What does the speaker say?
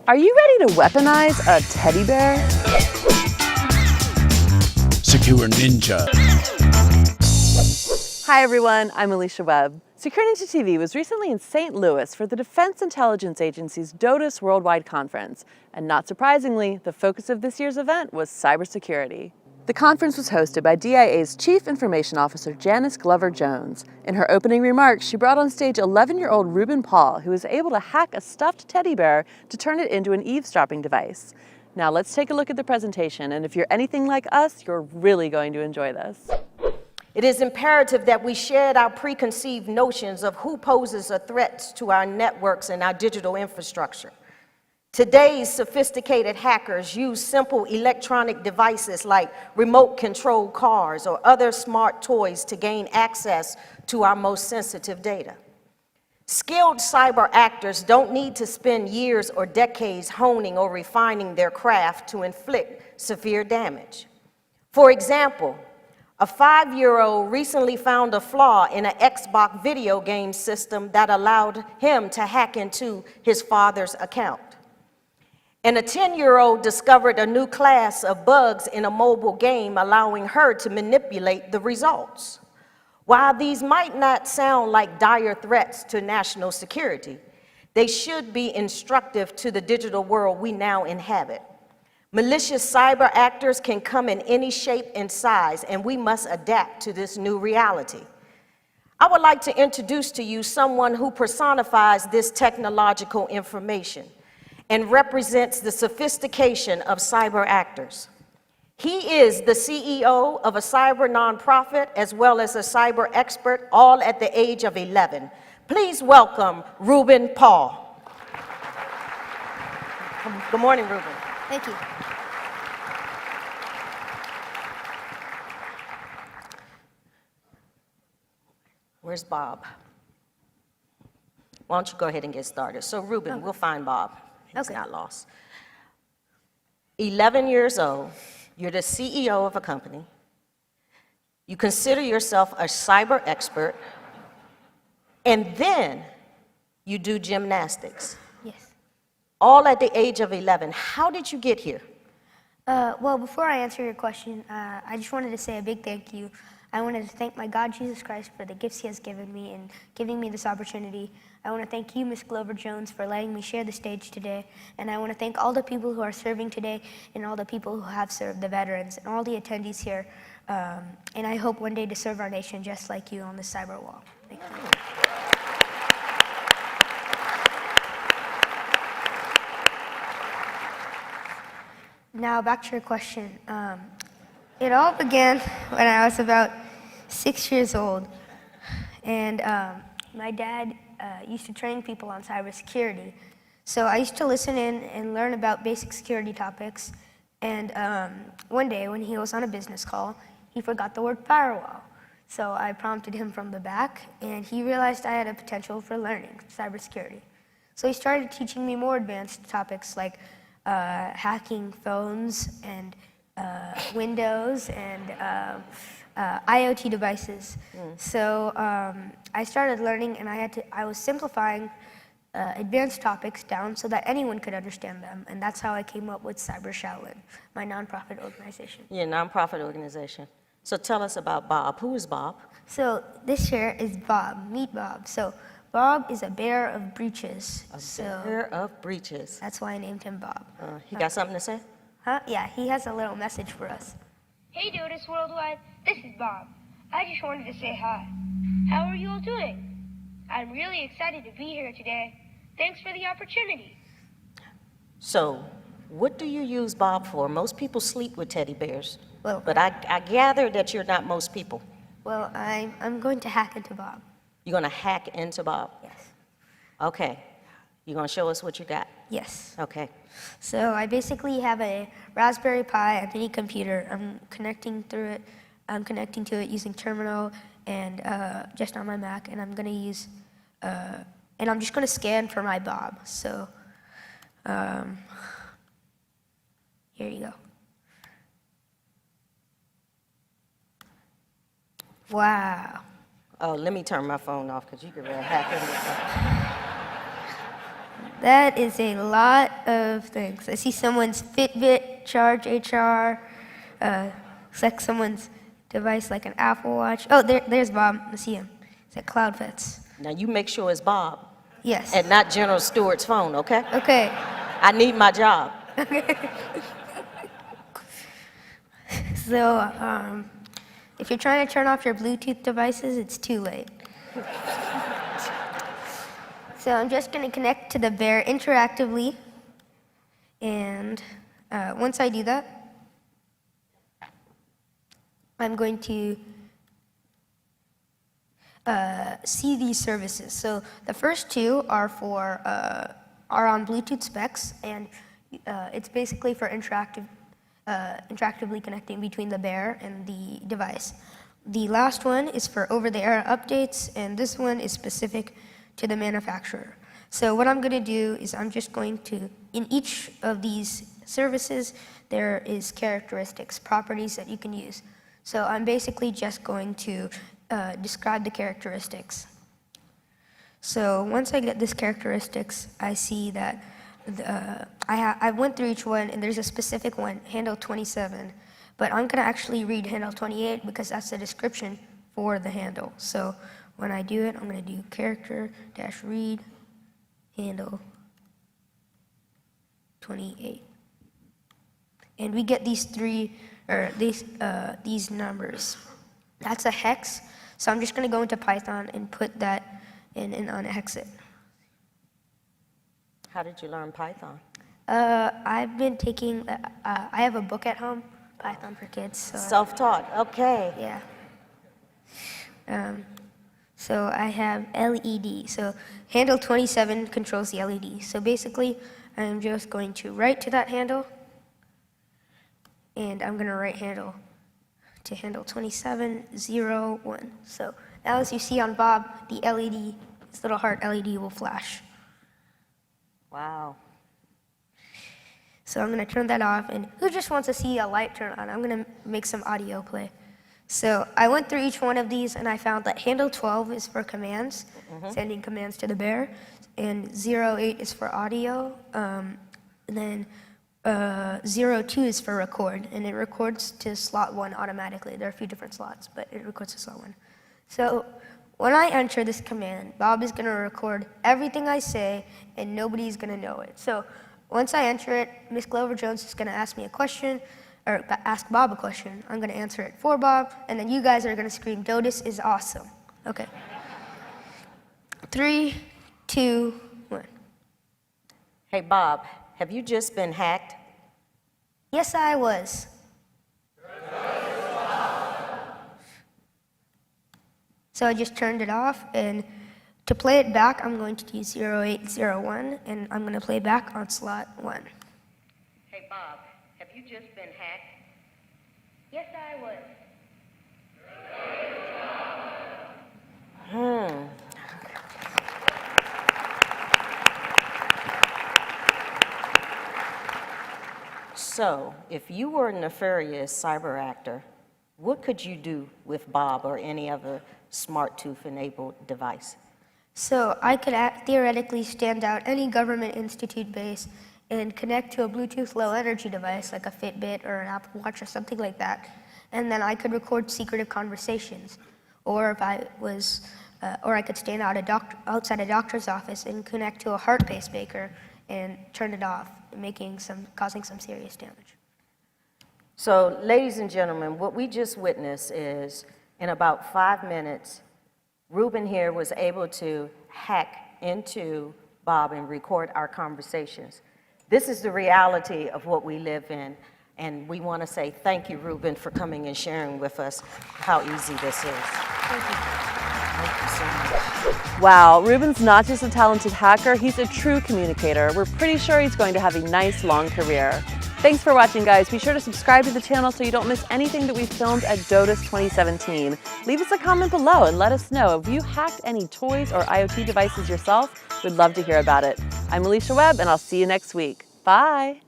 Are you ready to weaponize a teddy bear? Secure Ninja. Hi everyone, I'm Alicia Webb. Secure Ninja TV was recently in St. Louis for the Defense Intelligence Agency's DOTIS Worldwide Conference, and not surprisingly, the focus of this year's event was cybersecurity. The conference was hosted by DIA's Chief Information Officer Janice Glover-Jones. In her opening remarks, she brought on stage 11-year-old Reuben who was able to hack a stuffed teddy bear to turn it into an eavesdropping device. Now let's take a look at the presentation, and if you're anything like us, you're really going to enjoy this. It is imperative that we shed our preconceived notions of who poses a threat to our networks and our digital infrastructure. Today's sophisticated hackers use simple electronic devices like remote-controlled cars or other smart toys to gain access to our most sensitive data. Skilled cyber actors don't need to spend years or decades honing or refining their craft to inflict severe damage. For example, a 5-year-old recently found a flaw in an Xbox video game system that allowed him to hack into his father's account. And a 10-year-old discovered a new class of bugs in a mobile game, allowing her to manipulate the results. While these might not sound like dire threats to national security, they should be instructive to the digital world we now inhabit. Malicious cyber actors can come in any shape and size, and we must adapt to this new reality. I would like to introduce to you someone who personifies this technological information and represents the sophistication of cyber actors. He is the CEO of a cyber nonprofit as well as a cyber expert, all at the age of 11. Please welcome Reuben Paul. Good morning, Reuben. Thank you. Where's Bob? Why don't you go ahead and get started? So Reuben, we'll find Bob. He's not lost. 11 years old, you're the CEO of a company. You consider yourself a cyber expert, and then you do gymnastics. Yes. All at the age of 11. How did you get here? Well, before I answer your question, I just wanted to say a big thank you. I wanted to thank my God, Jesus Christ, for the gifts he has given me and giving me this opportunity. I want to thank you, Ms. Glover-Jones, for letting me share the stage today. And I want to thank all the people who are serving today and all the people who have served, the veterans, and all the attendees here. And I hope one day to serve our nation just like you on the cyber wall. Thank you. Now, back to your question. It all began when I was about 6 years old, and my dad used to train people on cybersecurity. So I used to listen in and learn about basic security topics, and one day when he was on a business call, he forgot the word firewall. So I prompted him from the back, and he realized I had a potential for learning cybersecurity. So he started teaching me more advanced topics like hacking phones and Windows and IoT devices. So I started learning, and I was simplifying advanced topics down so that anyone could understand them, and that's how I came up with Cyber Shaolin, my nonprofit organization. Your nonprofit organization. So tell us about Bob. Who is Bob? So this here is Bob. Meet Bob. So Bob is a bear of breeches. Bear of breeches. That's why I named him Bob. He got something to say? Huh? Yeah, he has a little message for us. Hey, DOTIS Worldwide, this is Bob. I just wanted to say hi. How are you all doing? I'm really excited to be here today. Thanks for the opportunity. So, what do you use Bob for? Most people sleep with teddy bears, Well, but I gather that you're not most people. Well, I'm going to hack into Bob. You're gonna hack into Bob? Yes. Okay. You gonna show us what you got? Yes. Okay. So I basically have a Raspberry Pi and mini computer. I'm connecting to it using terminal and just on my Mac, and I'm gonna use, and I'm just gonna scan for my Bob. So here you go. Wow. Oh, let me turn my phone off because you can really hack into it. That is a lot of things. I see someone's Fitbit, Charge HR, looks like someone's device like an Apple Watch. Oh, there's Bob. I see him. It's at CloudVets. Now you make sure it's Bob Yes. and not General Stewart's phone, okay? Okay. I need my job. So, if you're trying to turn off your Bluetooth devices, it's too late. So I'm just going to connect to the bear interactively, and once I do that, I'm going to see these services. So the first two are on Bluetooth specs, and it's basically for interactively connecting between the bear and the device. The last one is for over-the-air updates, and this one is specific to the manufacturer. So what I'm going to do is I'm just going to, in each of these services, there is characteristics, properties that you can use. So I'm basically just going to describe the characteristics. So once I get these characteristics, I see that I went through each one, and there's a specific one, handle 27. But I'm going to actually read handle 28 because that's the description for the handle. So when I do it, I'm going to do character-read handle 28. And we get these these numbers. That's a hex. So I'm just going to go into Python and put that in and unhex it. How did you learn Python? I've been taking, I have a book at home, Python for Kids. So Self-taught, okay. yeah. So I have LED. So handle 27 controls the LED. So basically, I'm just going to write to that handle, and I'm going to write handle to handle 2701. So now as you see on Bob, the LED, this little heart LED will flash. Wow. So I'm going to turn that off, and who just wants to see a light turn on? I'm going to make some audio play. So I went through each one of these, and I found that handle 12 is for commands, sending commands to the bear, and 08 is for audio, and then 02 is for record, and it records to slot 1 automatically. There are a few different slots, but it records to slot 1. So when I enter this command, Bob is going to record everything I say, and nobody's going to know it. So once I enter it, Miss Glover Jones is going to ask me a question, or ask Bob a question. I'm going to answer it for Bob, and then you guys are going to scream, "Dotus is awesome." Okay. 3, 2, 1. Hey, Bob, have you just been hacked? Yes, I was. So I just turned it off, and to play it back, I'm going to use 0801, and I'm going to play back on slot 1. Hey, Bob, have you just been hacked? Yes, I was. So, if you were a nefarious cyber actor, what could you do with Bob or any other smart tooth-enabled device? So I could theoretically stand out any government institute base and connect to a Bluetooth low energy device like a Fitbit or an Apple Watch or something like that. And then I could record secretive conversations. Or if I was, or I could stand outside a doctor's office and connect to a heart pacemaker and turn it off, causing some serious damage. So, ladies and gentlemen, what we just witnessed is, in about 5 minutes, Reuben here was able to hack into Bob and record our conversations. This is the reality of what we live in, and we want to say thank you, Reuben, for coming and sharing with us how easy this is. Thank you. Thank you so much. Wow, Reuben's not just a talented hacker, he's a true communicator. We're pretty sure he's going to have a nice long career. Thanks for watching, guys. Be sure to subscribe to the channel so you don't miss anything that we filmed at Dotus 2017. Leave us a comment below and let us know, have you hacked any toys or IoT devices yourself? We'd love to hear about it. I'm Alicia Webb, and I'll see you next week. Bye.